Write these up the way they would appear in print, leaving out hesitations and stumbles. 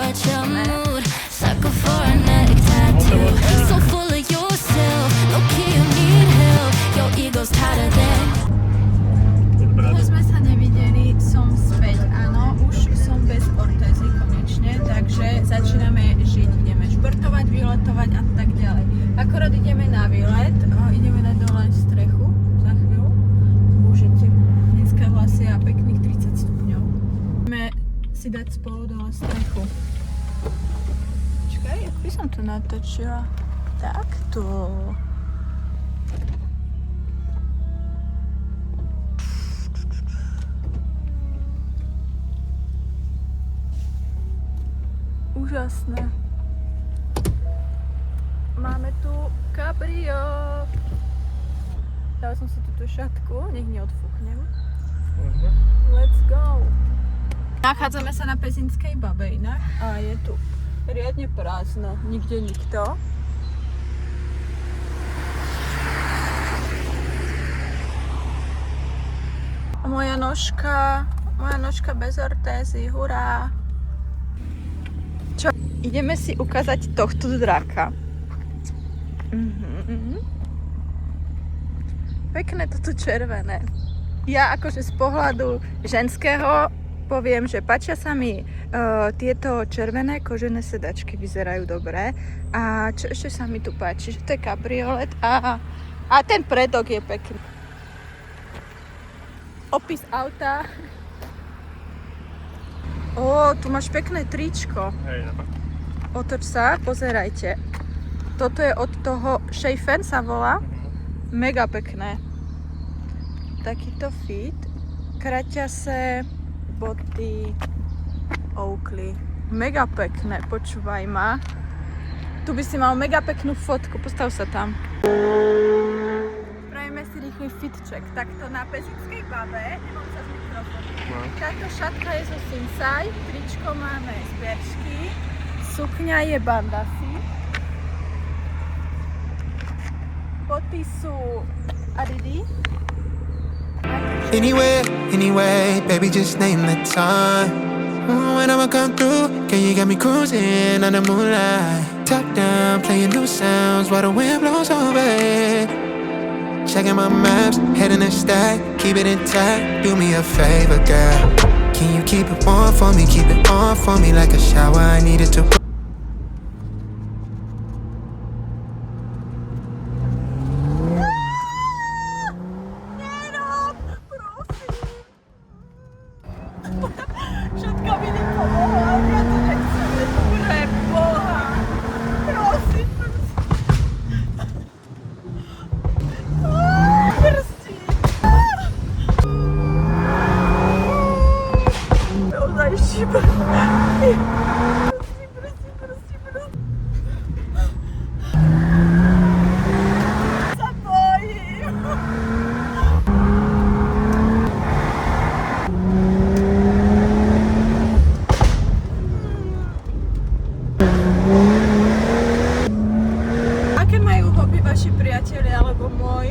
such a mood. Sucker for a neck tattoo. So full of yourself. Low key you need help. Your ego's tighter than. Dlho sme sa nevideli, som späť, áno, už som bez ortézy konečne, takže začíname žiť, ideme športovať, vyletovať a tak ďalej. Akorát ideme na výlet, ideme na dole strechu za chvíľu, môžete dneska vlastne a pekných 30 stupňov. Ideme si dať spolu dole strechu. Počkaj, jak by som to natočila? Takto. Úžasné. Máme tu kabrio. Dala som si túto šatku, nech neodfúknem. Let's go. Nachádzame sa na Pezinskej Babe inak a je tu riadne prázdno, nikde nikto. A moja nožka bez ortézy, hurá. Čo? Ideme si ukázať tohto draka. Pekné toto červené. Ja akože z pohľadu ženského poviem, že páčia sa mi tieto červené kožené sedačky, vyzerajú dobre. A čo ešte sa mi tu páči, že to je kabriolet a ten predok je pekný. Opis auta. Tu máš pekné tričko. Hej, no. Otoč sa, pozerajte. Toto je od toho Shayfen sa volá. Mega pekné. Takýto fit. Kraťase, boty, Oakley. Mega pekné, počúvaj ma. Tu by si mal mega peknú fotku, postav sa tam. Spravíme si rýchly fit check. Takto na Pezinskej Babe, nemám sa z mikrofónu. Táto šatka je zo Sinsay, tričko máme z Beršky, sukňa je Bandasi, boty sú Adidas. Anyway, baby, just name the time. When I'ma come through, can you get me cruising under moonlight? Top down, playing new sounds while the wind blows over it. Checking my maps, heading the stack, keep it intact. Do me a favor, girl. Can you keep it warm for me? Keep it on for me like a shower. I need it to. Všetko mi nepomohla, ja to nechcem, pre Boha. Prosím, prstí. Naozaj šíba. Prstí. Sa bojím. Vaši priatelia, alebo môj.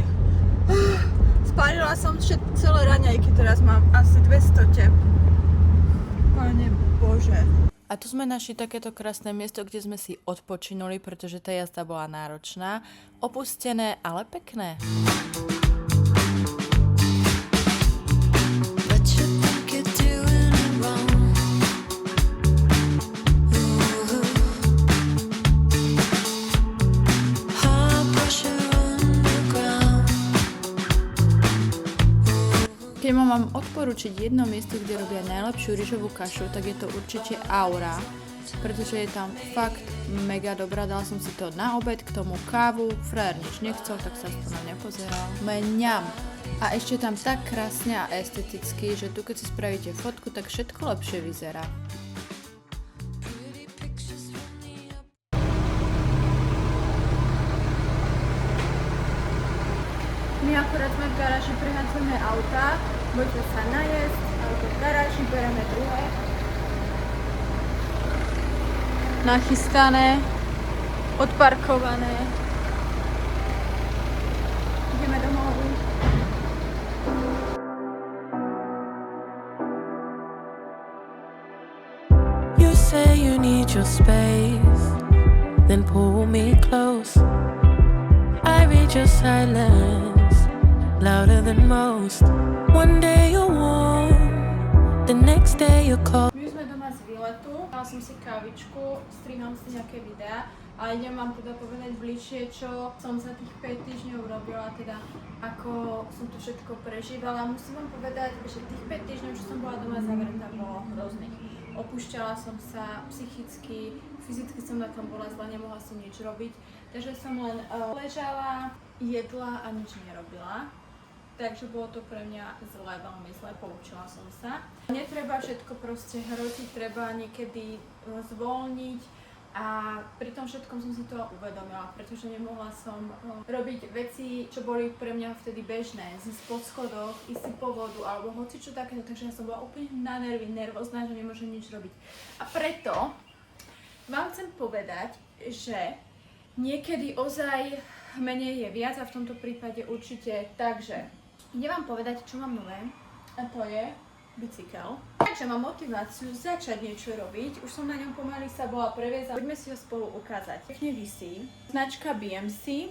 Spálila som celé raňajky, teraz mám asi 200 tep. Pane Bože. A tu sme našli takéto krásne miesto, kde sme si odpočinuli, pretože tá jazda bola náročná. Opustené, ale pekné. Keď mám odporučiť jedno miesto, kde robia najlepšiu ryžovú kašu, tak je to určite Aura, pretože je tam fakt mega dobrá. Dala som si to na obed, k tomu kávu, frajer nič nechcel, tak sa aspoň na mňa pozeral. Mňam. A ešte tam tak krásne a esteticky, že tu keď si spravíte fotku, tak všetko lepšie vyzerá. My akorát sme v garáži, prehádzame auta, poďme sa najesť, auto v garáži, bereme druhé. Nachystané, odparkované. Ideme domov. You say you need your space, then pull me close. I read your silence, louder than most. One day you're warm, the next day you're cold. My sme doma z výletu, dala som si kávičku, striham si nejaké videá a idem vám teda povedať bližšie, čo som za tých 5 týždňov robila, teda ako som to všetko prežívala. Musím vám povedať, že tých 5 týždňov, čo som bola doma zavretá, bolo hrozných. Opúšťala som sa psychicky, fyzicky som na tom bola zle, nemohla som nič robiť, takže som len ležala, jedla a nič nerobila. Takže bolo to pre mňa zlé, veľmi zlé, poučila som sa. Netreba všetko proste hrotiť, treba niekedy zvolniť a pri tom všetkom som si to uvedomila, pretože nemohla som robiť veci, čo boli pre mňa vtedy bežné, zísť po schodoch, ísť si po vodu alebo hocičo takéto, takže ja som bola úplne na nervy, nervózna, že nemôžem nič robiť. A preto vám chcem povedať, že niekedy ozaj menej je viac a v tomto prípade určite. Takže idem vám povedať, čo mám nové, a to je bicykel. Takže mám motiváciu začať niečo robiť, už som na ňom pomaly sa bola previesť a poďme si ho spolu ukázať. Pekne visí, značka BMC,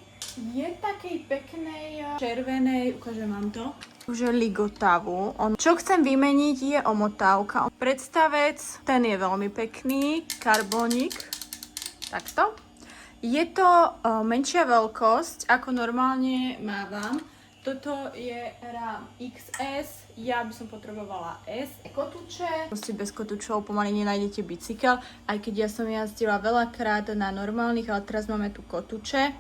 je takej peknej červenej, ukážem vám to, už je ligotavu. Čo chcem vymeniť je omotávka. Predstavec, ten je veľmi pekný, karbónik, takto. Je to menšia veľkosť, ako normálne mávam. Toto je RAM XS, ja by som potrebovala S. Kotúče, proste bez kotúčov pomaly nenájdete bicykel, aj keď ja som jazdila veľakrát na normálnych, ale teraz máme tu kotúče.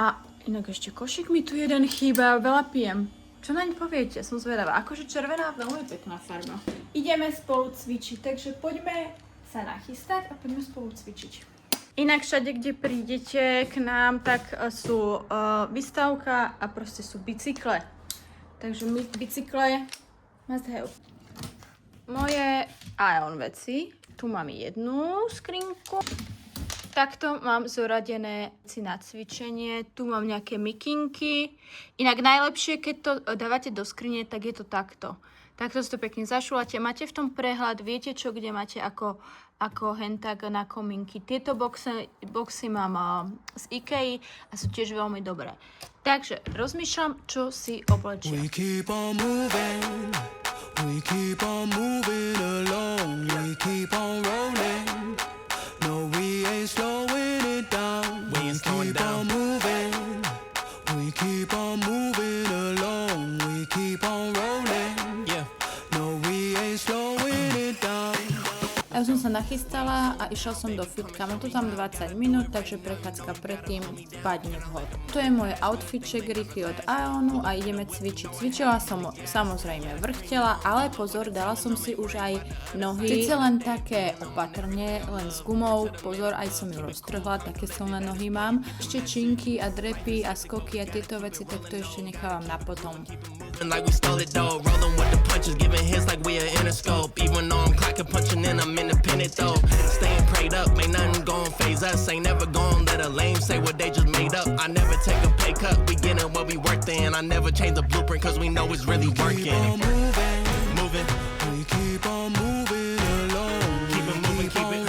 A inak ešte košík mi tu jeden chýba, veľa pijem. Čo naň poviete? Som zvedavá. Akože červená, veľmi pekná farba. Ideme spolu cvičiť, takže poďme sa nachystať a poďme spolu cvičiť. Inak všade, kde prídete k nám, tak sú výstavka a proste sú bicykle. Takže my bicykle must have. Moje Ion veci. Tu mám jednu skrinku. Takto mám zoradené veci na cvičenie. Tu mám nejaké mikinky. Inak najlepšie, keď to dávate do skrine, tak je to takto. Takto si to pekne zašúľate. Máte v tom prehľad, viete čo, kde máte ako hentak na komínky. Tieto boxy mám z IKEA a sú tiež veľmi dobré. Takže rozmýšľam, čo si oblečiem. We keep on moving, we keep on moving along, we keep on rolling. No, we ain't slowing it down. We ain't slowing down. We keep on moving along, we keep on rolling. Yeah. No, we ain't slowing it down. Ja som sa nachystala a išla som do fitka. Mám to tam 20 minút, takže prechádzka predtým padne vhod. To je môj outfitček rýchly od Ionu a ideme cvičiť. Cvičila som samozrejme vrch tela, ale pozor, dala som si už aj nohy. Sice len také opatrne, len s gumou. Pozor, aj som ju roztrhla, také silné nohy mám. Ešte činky a drepy a skoky a tieto veci, tak to ešte nechávam na potom. Like we stole it though, rolling with the punches, giving hits like we are Interscope. Even though I'm clocking, punching in, I'm independent though. Staying prayed up, ain't nothing gon' phase us. Ain't never gon' let a lame say what they just made up. I never take a pay cut, we getting what we worked in. I never change the blueprint cause we know it's really working. Moving, We keep on moving along. keep it moving, keep it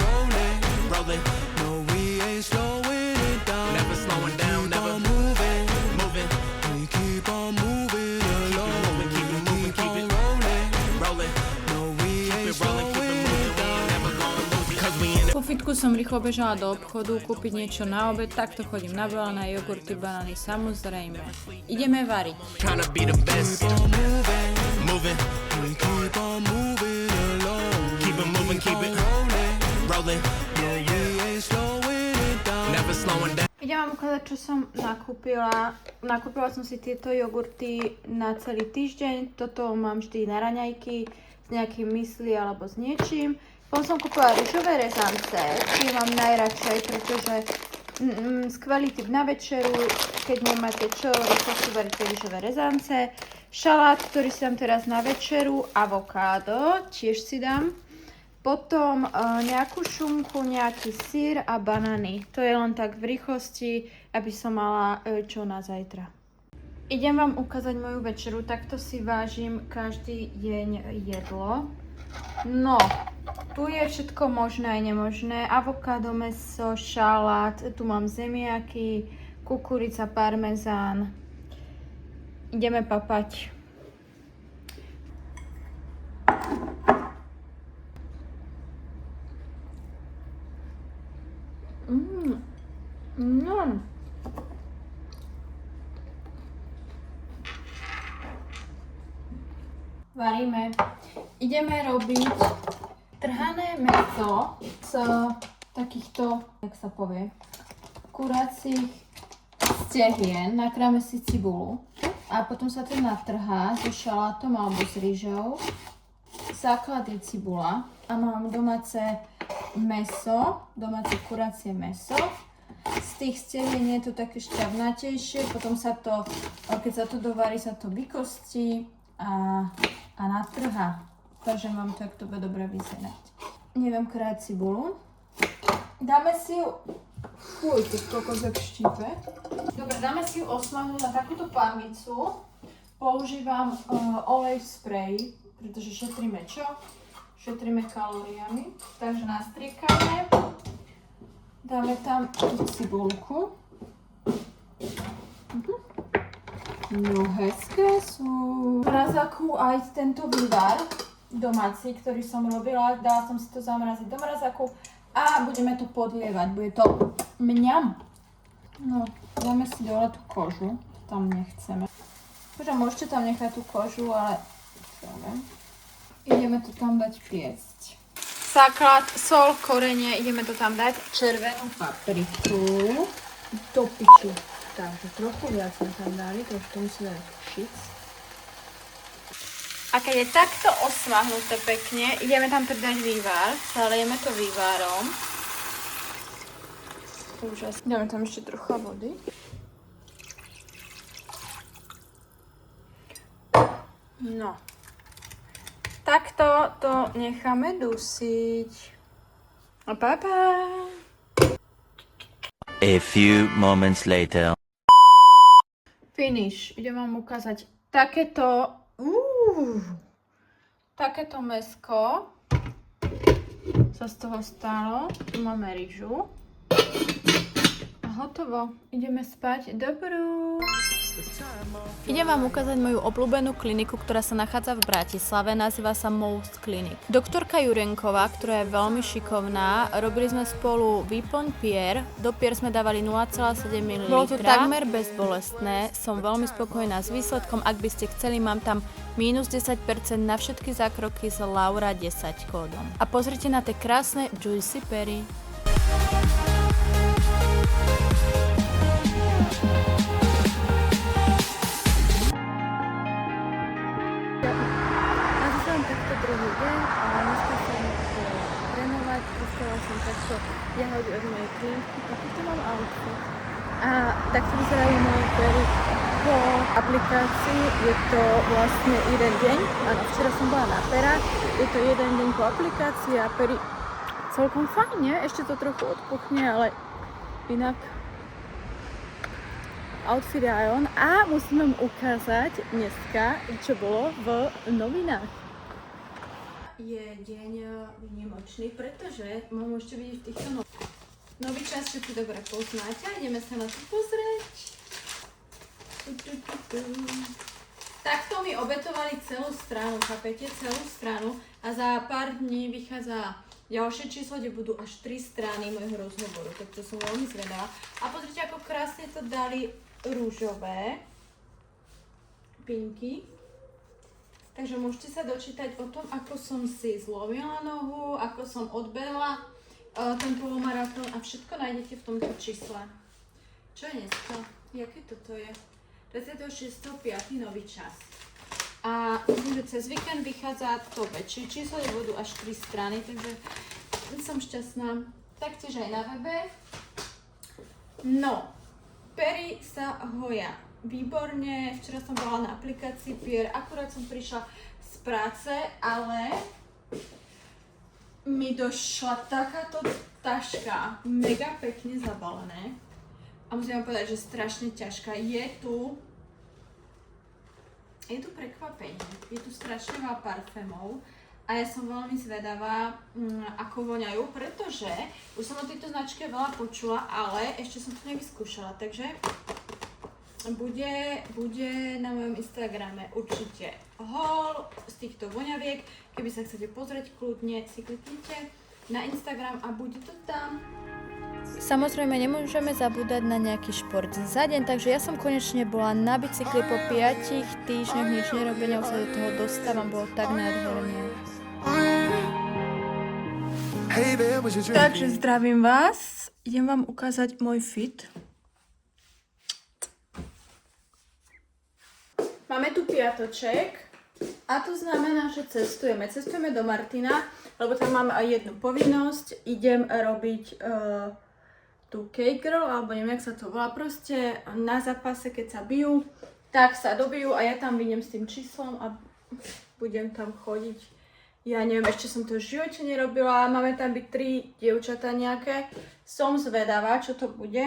rolling. No, we ain't slowing it down. Never slowing down, never moving. moving. We keep on moving along. Keep it moving, keep it rolling. No, we Keep ain't it rolling, keep it slowing moving. it We down. ain't never gonna lose it cause we in it. Po fitku som rýchlo bežala do obchodu kúpiť niečo na obed, takto chodím na balené jogurty, banány, samozrejme. Ideme variť. Trying to be the best. Moving, We keep on moving along. keep it moving, keep it rolling. No, we ain't slowing it down. Never slowing down. Idem vám ukázať, čo som nakúpila. Nakúpila som si tieto jogurty na celý týždeň. Toto mám vždy na raňajky s nejakým mysli alebo s niečím. Potom som kúpila rýžové rezance, tie mám najradšej, pretože skvelý typ na večeru, keď nemáte čo, rýchlo si varíte rýžové rezance. Šalát, ktorý si dám teraz na večeru, avokádo, tiež si dám. Potom nejakú šunku, nejaký syr a banány. To je len tak v rýchlosti, aby som mala čo na zajtra. Idem vám ukázať moju večeru, takto si vážim každý deň jedlo. No, Tu je všetko možné aj nemožné. Avokádo, mäso, šalát, tu mám zemiaky, kukurica, parmezán. Ideme papať. Varíme. Ideme robiť trhané mäso z takýchto, jak sa povie, kuracích stehien. Nakráme si cibulu a potom sa to natrhá so šalátom alebo s rýžou. Základ je cibula a mám domáce mäso, domáce kuracie mäso. Z tých stehien je to také šťavnatejšie, potom sa to, keď sa to dovarí, sa to vykostí a natrhá. Takže mám to, jak to bude dobre vyzerať. Neviem krájať cibulu. Dáme si ju... Fuj, to kokos jak štípe. Dobre, dáme si ju osmahnúť na takúto pánvicu. Používam olej v spreji, pretože šetríme čo? Šetríme kalóriami. Takže nastriekame. Dáme tam tú cibulku. No, hezké sú. V mrazáku aj tento vývar domáci, ktorý som robila. Dala som si to zamraziť do mrazáku a budeme to podlievať. Bude to mňam. No, dáme si dole tú kožu. Tam nechceme. Možno môžete tam nechať tú kožu, ale ideme to tam dať piecť. Základ, sol, korenie, ideme to tam dať. Červenú papriku. Do piču. Takže trochu viac sme tam dali, trošku to musíme tušiť. A keď je takto osmahnuté pekne, ideme tam pridať vývar. Zalieme to vývarom. Úžasne. Dáme tam ešte trocha vody. No. Takto to necháme dusiť. A pa. A few moments later. Finish. Idem vám ukázať takéto mäsko sa z toho stalo. Tu máme rýžu. A hotovo. Ideme spať. Dobrú. Idem vám ukázať moju obľúbenú kliniku, ktorá sa nachádza v Bratislave, nazýva sa Most Clinic. Doktorka Jurenková, ktorá je veľmi šikovná, robili sme spolu výplň pier, do pier sme dávali 0,7 ml. Bolo to takmer bezbolestné, som veľmi spokojná s výsledkom, ak by ste chceli, mám tam minus 10% na všetky zákroky z Laura 10 kódom. A pozrite na tie krásne Juicy Pery. Druhý deň, ale dneska som trénovať, dostala som takto jahody od mojej klientky, takýto mám outfit. A takto vyzerajú moje pery po aplikácii, je to vlastne jeden deň, a včera som bola na perách, je to jeden deň po aplikácii a pery celkom fajne, ešte to trochu odpuchne, ale inak outfit je aj on. A musím vám ukázať dneska, čo bolo v novinách. Je deň výnimočný, pretože môžete vidieť v týchto nový čas, čo tu dobre poznáte. Ideme sa na to pozrieť. Takto mi obetovali celú stranu, chápete? Celú stranu a za pár dní vychádza ďalšie číslo, kde budú až 3 strany môjho rozhovoru, tak to som veľmi zvedavá. A pozrite, ako krásne to dali rúžové pinky. Takže môžete sa dočítať o tom, ako som si zlomila nohu, ako som odbehla ten polomaratón a všetko nájdete v tomto čísle. Čo je dneska? Jaké toto je? 26.5. nový čas. A myslím, že cez víkend vychádza to väčšie číslo, kde budú až 3 strany, takže som šťastná. Taktiež aj na webe. No, pery sa hoja výborne, včera som bola na aplikácii Pier, akurát som prišla z práce, ale mi došla takáto taška, mega pekne zabalené a musím vám povedať, že strašne ťažká. Je tu prekvapenie, je tu strašne veľa parfémov a ja som veľmi zvedavá, ako voňajú, pretože už som o tejto značke veľa počula, ale ešte som to nevyskúšala, takže bude na mojom Instagrame určite haul z týchto voňaviek. Keby sa chcete pozrieť, kľudne si kliknite na Instagram a bude to tam. Samozrejme nemôžeme zabúdať na nejaký šport za deň, takže ja som konečne bola na bicykli po 5 týždňoch nič nerobenia, už sa do toho dostávam, bolo tak nádherné. Takže zdravím vás, idem vám ukázať môj fit. Máme tu piatoček a to znamená, že cestujeme do Martina, lebo tam mám aj jednu povinnosť, idem robiť tú cake girl, alebo neviem, jak sa to volá, proste na zápase, keď sa bijú, tak sa dobijú a ja tam vyjdem s tým číslom a budem tam chodiť. Ja neviem, ešte som to v živote nerobila, máme tam byť 3 dievčatá nejaké, som zvedavá, čo to bude.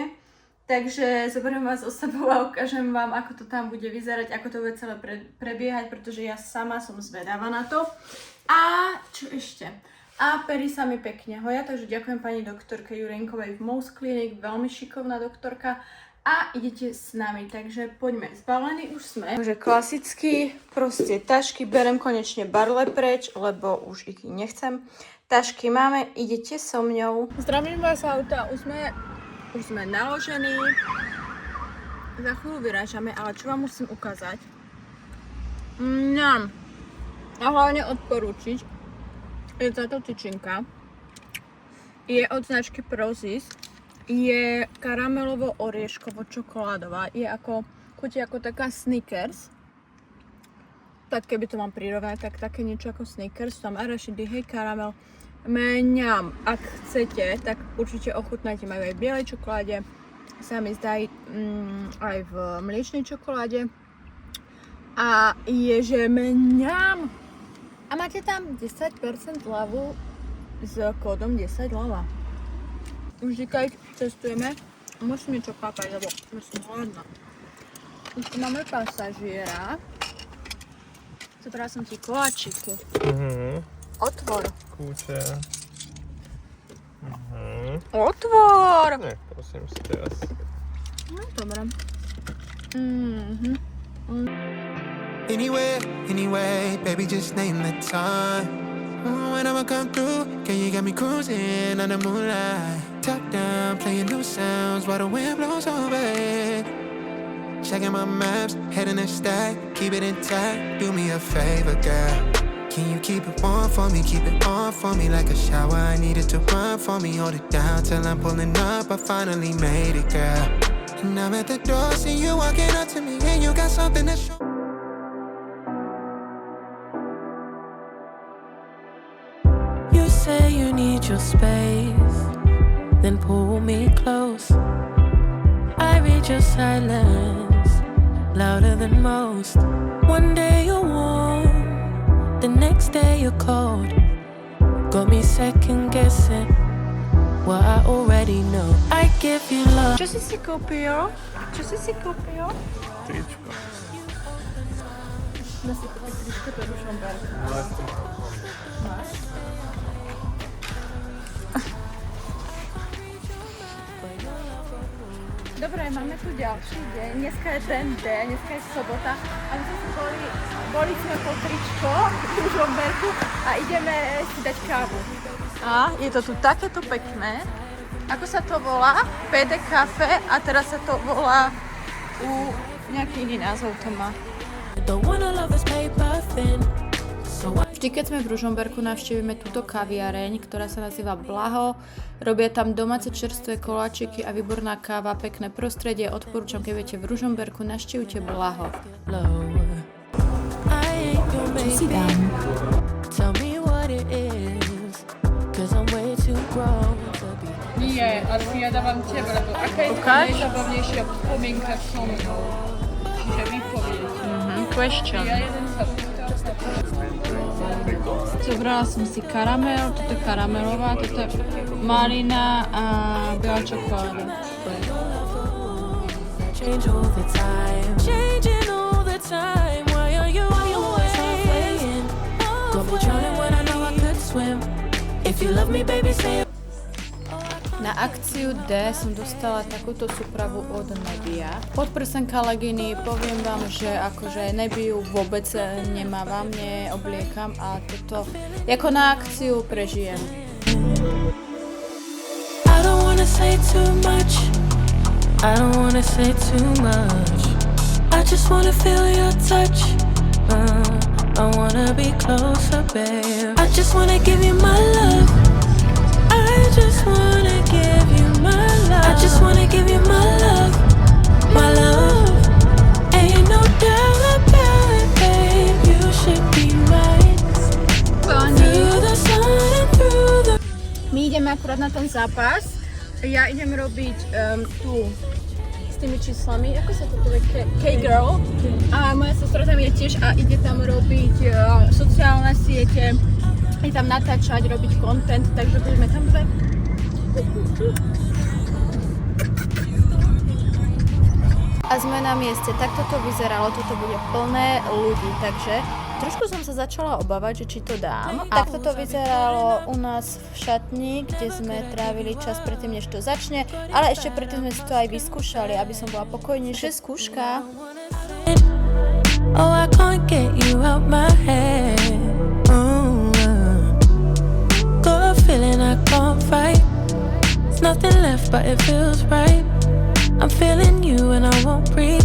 Takže zoberiem vás o sebou a ukážem vám, ako to tam bude vyzerať, ako to bude celé prebiehať, pretože ja sama som zvedavá na to. A čo ešte? A pery sa mi pekne hoja, takže ďakujem pani doktorke Jurenkovej v Mouse Clinic, veľmi šikovná doktorka. A idete s nami, takže poďme, zbalení už sme. Takže klasicky, proste tašky, berem konečne barle preč, lebo už ich nechcem. Tašky máme, idete so mňou. Zdravím vás auta, už sme naložení, za chvíľu vyrážame, ale čo vám musím ukázať? A hlavne odporúčiť, je táto tyčinka, je od značky Prozis, je karamelovo-orieškovo-čokoládová, je ako, chutí ako taká Snickers, tak keby to mám prirovnať, tak také niečo ako Snickers, tam arašidy, hej, karamel. Mňam, ak chcete, tak určite ochutnajte, majú aj v bielej čokoláde, sa mi zdá aj v mliečnej čokoláde a je, že mňam. A máte tam 10% zľavu s kódom 10 ľava. Vždy, keď cestujeme, musím niečo papať, lebo som hladná. Už tu máme pasažiera. Zobral som ti koláčiky. Otvor. Kúče. Otvor! Ne, prosím si teraz. No, dobré. Anyway, baby, just name the time. When I'ma come through, can you get me cruising under moonlight? Top down, playing new sounds while the wind blows over it. Checking my maps, heading a stack, keep it intact. Do me a favor, girl. Can you keep it warm for me, keep it on for me like a shower? I need it to run for me, hold it down till I'm pulling up. I finally made it, girl. And I'm at the door, see you walking up to me, and you got something to show. You say you need your space, then pull me close. I read your silence, louder than most. One day you're warm, the next day you're cold. Got me second guessing what I already know. I give you love. Čo si kúpil? Tričko. Dá si kúpiť tričko, to je Ružomberka. Máš? Dobre, máme tu ďalší deň. Dneska je ten deň, dneska je sobota. A my sme boli sme po tričko v Ružomberku a ideme si dať kávu. A je to tu takéto pekné. Ako sa to volá? PD Cafe a teraz sa to volá nejaký iný názov to má. Vždy, keď sme v Ružomberku, navštívime túto kaviareň, ktorá sa nazýva Blaho. Robia tam domáce čerstvé koláčiky a výborná káva, pekné prostredie. Odporúčam, keď budete v Ružomberku, navštívte Blaho. Čo si dám? Nie, ale ja dávam tebe, lebo aká je najzabavnejšia spomienka so mnou? Že vypovieť. Question. Ja jeden sa zobrala som si karamel, toto je karamelová, toto je malina a biela čokoláda. Change all the time, changing all the time. Why are you away? Got me drowning when I know love me, baby, say it. Na akciu D som dostala takúto súpravu od Nebia. Podprsenka leginy, poviem vám, že akože Nebiu vôbec nemávam, neobliekam a toto ako na akciu prežijem. I don't wanna say too much. I don't wanna say too much. I just wanna feel your touch. I wanna be closer, babe. I just wanna give you my love. I just wanna give you my love. I just wanna give you my love. My love. Ain't no doubt about it, babe. You should be mine. Through the sun and through the... My ideme akurát na ten zápas. Ja idem robiť tú s tými číslami, ako sa to povie, K-Girl. A moja sestra tam je tiež a ide tam robiť sociálne siete, ide tam natáčať, robiť content, takže budeme tam dve. A sme na mieste, takto to vyzeralo, toto bude plné ľudí, takže trošku som sa začala obávať, že či to dám. Takto to vyzeralo u nás v šatni, kde sme trávili čas predtým, než to začne, ale ešte predtým sme si to aj vyskúšali, aby som bola pokojnejšia. Skúška. Oh, I can't get you out my head. Got a feeling I can't fight. There's nothing left, but it feels right. I'm feeling you and I won't pretend.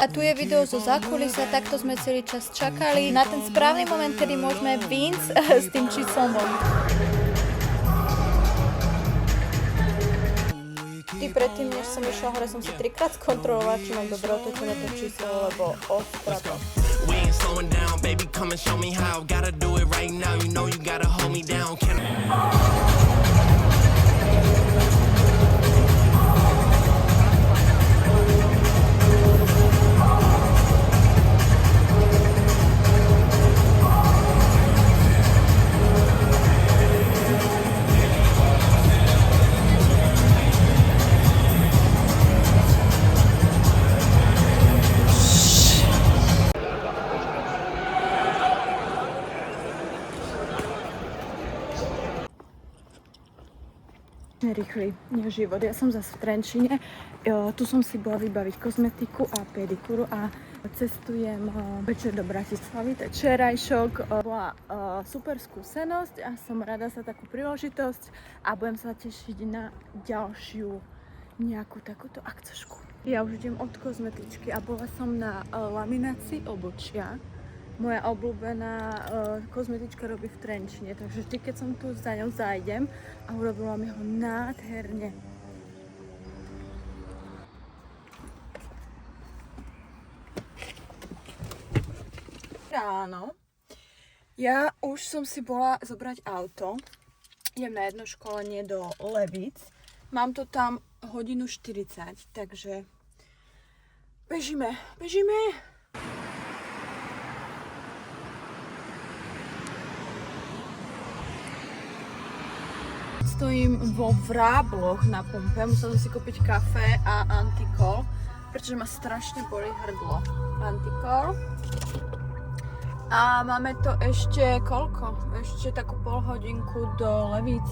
A tu je video zo zákulisia, takto sme celý čas čakali na ten správny moment, kedy môžeme Vince s tým číslom von. Predtým, než som išla hore, som si 3-krát skontrolovala, či mám dobre otočené to číslo, lebo ostrato. We ain't slowing down, baby, come and show me how. Gotta do it right now, you know you gotta hold me down. Rýchly život. Ja som zase v Trenčíne. Tu som si bola vybaviť kozmetiku a pedikúru a cestujem večer do Bratislavy. To je včerajšok. Bola super skúsenosť a som rada za takú príležitosť a budem sa tešiť na ďalšiu nejakú takúto akcošku. Ja už idem od kozmetičky a bola som na laminácii obočia. Moja obľúbená kozmetička robí v Trenčine, takže vždy, keď som tu za ňou zajdem a urobila mi ho nádherne. Ráno. Ja už som si bola zobrať auto. Idem na jedno školenie do Levíc. Mám to tam 1:40, takže bežíme. Stojím vo Vrábloch na pumpe, musela som si kúpiť kafe a antikol, pretože ma strašne bolí hrdlo. Antikol. A máme to ešte koľko? Ešte takú polhodinku do Levíc.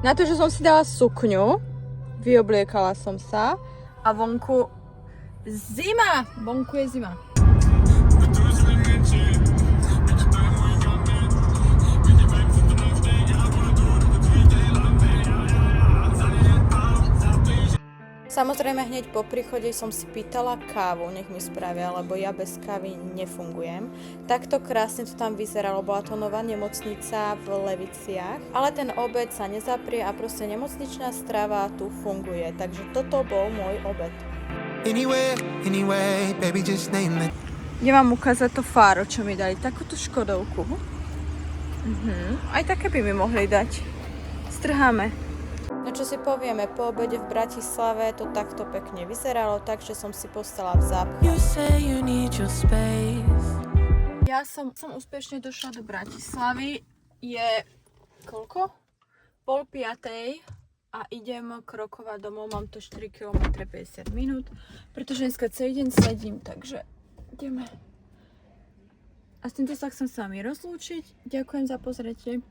Na to, že som si dala sukňu, vyobliekala som sa a vonku zima! Vonku je zima. Samozrejme hneď po príchode som si pýtala kávu, nech mi spravia, lebo ja bez kávy nefungujem. Takto krásne to tam vyzeralo, bola to nová nemocnica v Leviciach, ale ten obed sa nezaprie a proste nemocničná strava tu funguje, takže toto bol môj obed. Anyway, baby, just name it. Idem vám ukázať to fáro, čo mi dali, takúto škodovku. Aj také by mi mohli dať. Strháme. No čo si povieme, po obede v Bratislave to takto pekne vyzeralo, takže som si postala v zápche. Ja som úspešne došla do Bratislavy. Je koľko? 4:30 a idem krokovať domov, mám to 4 km 50 minút, pretože dneska celý deň sedím, takže ideme. A s týmto sa chcem s vami rozlúčiť. Ďakujem za pozretie.